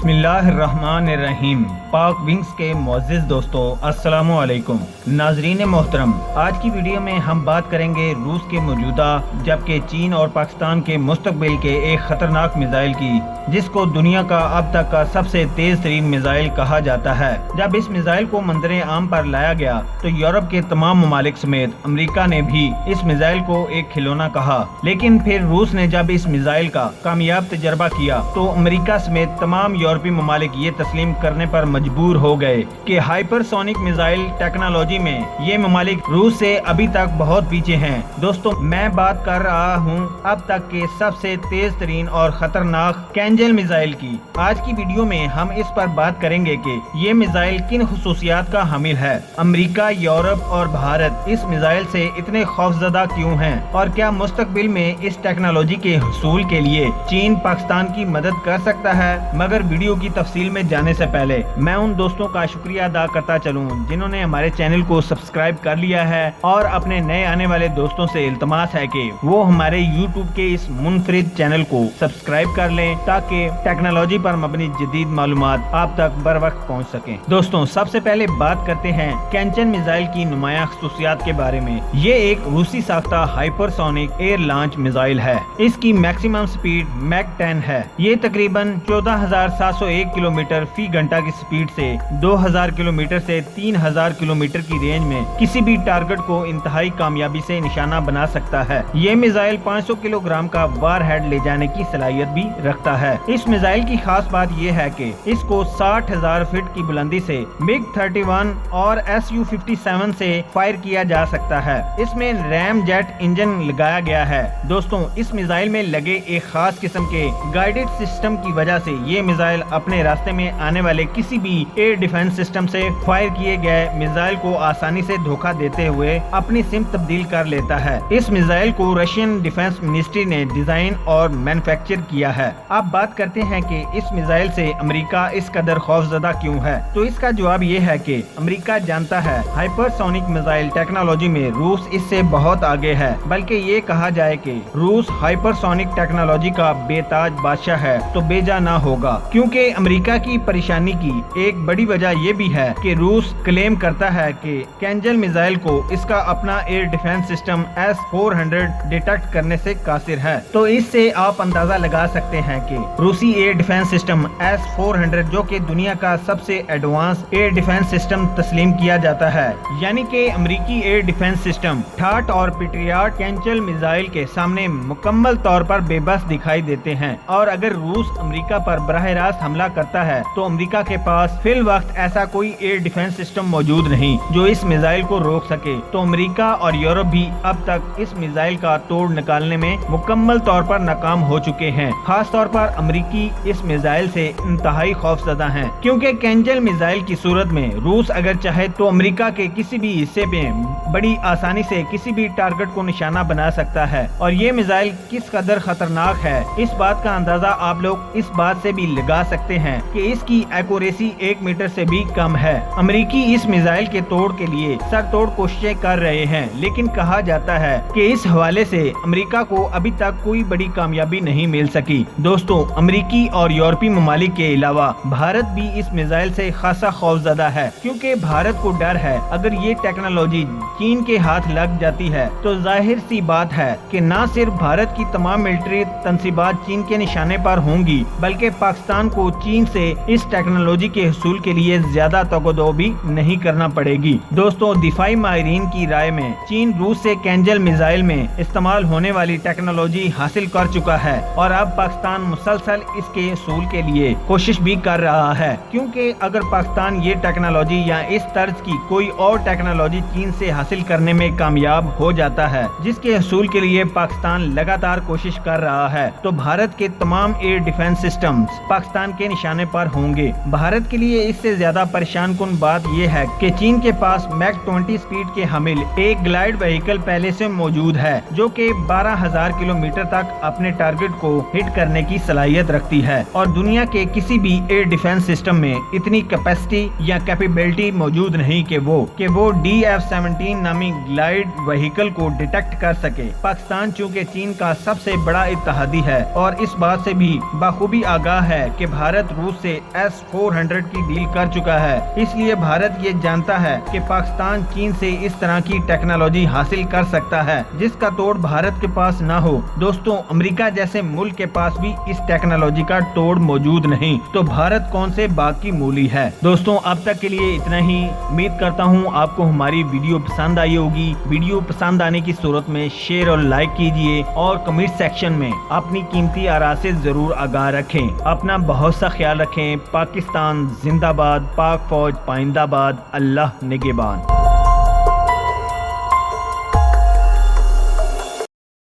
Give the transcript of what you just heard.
बिस्मिल्लाहिर्रहमानिर्रहीम। पाक विंग्स के मुअज़्ज़िज़ दोस्तों, अस्सलामु अलैकुम। नाज़रीन मोहतरम, आज की वीडियो में हम बात करेंगे रूस के मौजूदा जबकि चीन और पाकिस्तान के मुस्तकबिल के एक ख़तरनाक मिसाइल की, जिसको दुनिया का अब तक का सबसे तेज़ तरीन मिसाइल कहा जाता है। जब इस मिसाइल को मंजर आम पर लाया गया तो यूरोप के तमाम ममालिक समेत अमेरिका ने भी इस मिसाइल को एक खिलौना कहा, लेकिन फिर रूस ने जब इस मिसाइल का कामयाब तजर्बा किया तो अमेरिका समेत तमाम यूरोपीय ममालिक ये तस्लीम करने पर मजबूर हो गए कि हाइपरसोनिक मिसाइल टेक्नोलॉजी में ये ममालिक रूस से अभी तक बहुत पीछे हैं। दोस्तों, मैं बात कर रहा हूँ अब तक के सबसे तेज तरीन और खतरनाक कैंजल मिसाइल की। आज की वीडियो में हम इस पर बात करेंगे कि ये मिसाइल किन खुसूसियात का हामिल है, अमेरिका, यूरोप और भारत इस मिसाइल से इतने खौफजदा क्यों हैं और क्या मुस्तकबिल में इस टेक्नोलॉजी के हुसूल के लिए चीन पाकिस्तान की मदद कर सकता है। मगर वीडियो की तफसील में जाने से पहले मैं उन दोस्तों का शुक्रिया अदा करता चलूं जिन्होंने हमारे चैनल को सब्सक्राइब कर लिया है और अपने नए आने वाले दोस्तों से इल्तमास है कि वो हमारे यूट्यूब के इस मुनफरिद चैनल को सब्सक्राइब कर लें ताकि टेक्नोलॉजी पर मबनी जदीद मालूमात आप तक बर वक्त पहुँच सकें। दोस्तों, सबसे पहले बात करते हैं कैंचन मिसाइल की नुमाया खसूसियात के बारे में। ये एक रूसी साख्ता हाइपरसोनिक एयर लॉन्च मिसाइल है। इसकी मैक्सिमम स्पीड मैक 10 है। ये तकरीबन 14,701 किलोमीटर फी घंटा की स्पीड से 2,000 किलोमीटर से 3,000 किलोमीटर की रेंज में किसी भी टारगेट को इंतहाई कामयाबी से निशाना बना सकता है। ये मिसाइल 500 किलोग्राम का वार हेड ले जाने की सलाहियत भी रखता है। इस मिसाइल की खास बात यह है कि इसको 60,000 फीट की बुलंदी से मिग 31 और Su-57 से फायर किया जा सकता है। इसमें रैम जेट इंजन लगाया गया है। दोस्तों, इस मिसाइल में लगे एक खास किस्म के गाइडेड सिस्टम की वजह से ये मिसाइल अपने रास्ते में आने वाले किसी भी एयर डिफेंस सिस्टम से फायर किए गए मिसाइल को आसानी से धोखा देते हुए अपनी सिमत तब्दील कर लेता है। इस मिसाइल को रशियन डिफेंस मिनिस्ट्री ने डिजाइन और मैन्युफैक्चर किया है। अब बात करते हैं कि इस मिसाइल से अमेरिका इस कदर खौफजदा क्यों है। तो इसका जवाब ये है कि अमेरिका जानता है हाइपरसोनिक मिसाइल टेक्नोलॉजी में रूस इससे बहुत आगे है। बल्कि ये कहा जाए कि रूस हाइपरसोनिक टेक्नोलॉजी का बेताज बादशाह है तो बेजा ना होगा, क्योंकि अमेरिका की परेशानी की एक बड़ी वजह ये भी है कि रूस क्लेम करता है कि कैंजल मिसाइल को इसका अपना air defence system S-400 detect करने से कासिर है। तो इससे आप अंदाजा लगा सकते हैं कि रूसी एयर डिफेंस सिस्टम S-400 जो कि दुनिया का सबसे एडवांस एयर डिफेंस सिस्टम तस्लीम किया जाता है, यानी कि अमेरिकी एयर डिफेंस सिस्टम ठाट और पेट्रियट कैंजल मिसाइल के सामने मुकम्मल तौर पर बेबस दिखाई देते हैं। और अगर रूस अमेरिका पर बराह रास्त हमला करता है तो अमेरिका के पास फिल वक्त ऐसा कोई एयर डिफेंस सिस्टम मौजूद नहीं जो इस मिसाइल को रोक सके। तो अमेरिका और यूरोप भी अब तक इस मिसाइल का तोड़ निकालने में मुकम्मल तौर पर नाकाम हो चुके हैं। खास तौर पर अमेरिकी इस मिसाइल से इंतहाई खौफजदा हैं, क्योंकि कैंजल मिसाइल की सूरत में रूस अगर चाहे तो अमेरिका के किसी भी हिस्से में बड़ी आसानी से किसी भी टारगेट को निशाना बना सकता है। और ये मिसाइल किस कदर खतरनाक है, इस बात का अंदाजा आप लोग इस बात से भी लगा सकते हैं कि इसकी एक्यूरेसी 1 मीटर से भी कम है। अमेरिकी इस मिसाइल के तोड़ के लिए सरतोड़ कोशिशें कर रहे हैं, लेकिन कहा जाता है कि इस हवाले से अमेरिका को अभी तक कोई बड़ी कामयाबी नहीं मिल सकी। दोस्तों, अमेरिकी और यूरोपीय ममालिक के अलावा भारत भी इस मिसाइल से खासा खौफजदा है, क्योंकि भारत को डर है अगर ये टेक्नोलॉजी चीन के हाथ लग जाती है तो जाहिर सी बात है कि न सिर्फ भारत की तमाम मिलिट्री तंसीबात चीन के निशाने पर होंगी, बल्कि पाकिस्तान को चीन से इस टेक्नोलॉजी के हुसूल के लिए ज्यादा तगदो भी नहीं करना पड़ेगी। दोस्तों, दिफाई माहिरीन की राय में चीन रूस से कैंजल मिसाइल में इस्तेमाल होने वाली टेक्नोलॉजी हासिल कर चुका है और अब पाकिस्तान मुसलसल इसके हुसूल के लिए कोशिश भी कर रहा है, क्योंकि अगर पाकिस्तान ये टेक्नोलॉजी या इस तर्ज की कोई और टेक्नोलॉजी चीन से हासिल करने में कामयाब हो जाता है जिसके हुसूल के लिए पाकिस्तान लगातार कोशिश कर रहा है, तो भारत के तमाम एयर डिफेंस सिस्टम्स पाकिस्तान के निशाने पर होंगे। भारत के लिए इससे ज्यादा परेशान कुन बात यह है कि चीन के पास मैक 20 स्पीड के हामिल एक ग्लाइड व्हीकल पहले से मौजूद है जो कि 12,000 किलोमीटर तक अपने टारगेट को हिट करने की सलाहियत صلاحیت رکھتی ہے اور دنیا کے کسی بھی ایئر ڈیفنس سسٹم میں اتنی کیپیسٹی یا کیپیبلٹی موجود نہیں کہ وہ DF-17 نامی گلائیڈ وہیکل کو ڈیٹیکٹ کر سکے۔ پاکستان چونکہ چین کا سب سے بڑا اتحادی ہے اور اس بات سے بھی بخوبی آگاہ ہے کہ بھارت روس سے S-400 کی ڈیل کر چکا ہے، اس لیے بھارت یہ جانتا ہے کہ پاکستان چین سے اس طرح کی ٹیکنالوجی حاصل کر سکتا ہے جس کا توڑ بھارت کے پاس نہ ہو۔ دوستوں، امریکہ جیسے ملک کے پاس بھی اس ٹیکنالوجی کا توڑ موجود نہیں، تو بھارت کون سے باغ کی مولی ہے۔ دوستوں، اب تک کے لیے اتنا ہی۔ امید کرتا ہوں آپ کو ہماری ویڈیو پسند آئی ہوگی۔ ویڈیو پسند آنے کی صورت میں شیئر اور لائک کیجئے اور کمنٹ سیکشن میں اپنی قیمتی آراء سے ضرور آگاہ رکھیں۔ اپنا بہت سا خیال رکھیں۔ پاکستان زندہ باد، پاک فوج پائندہ باد، اللہ نگہبان۔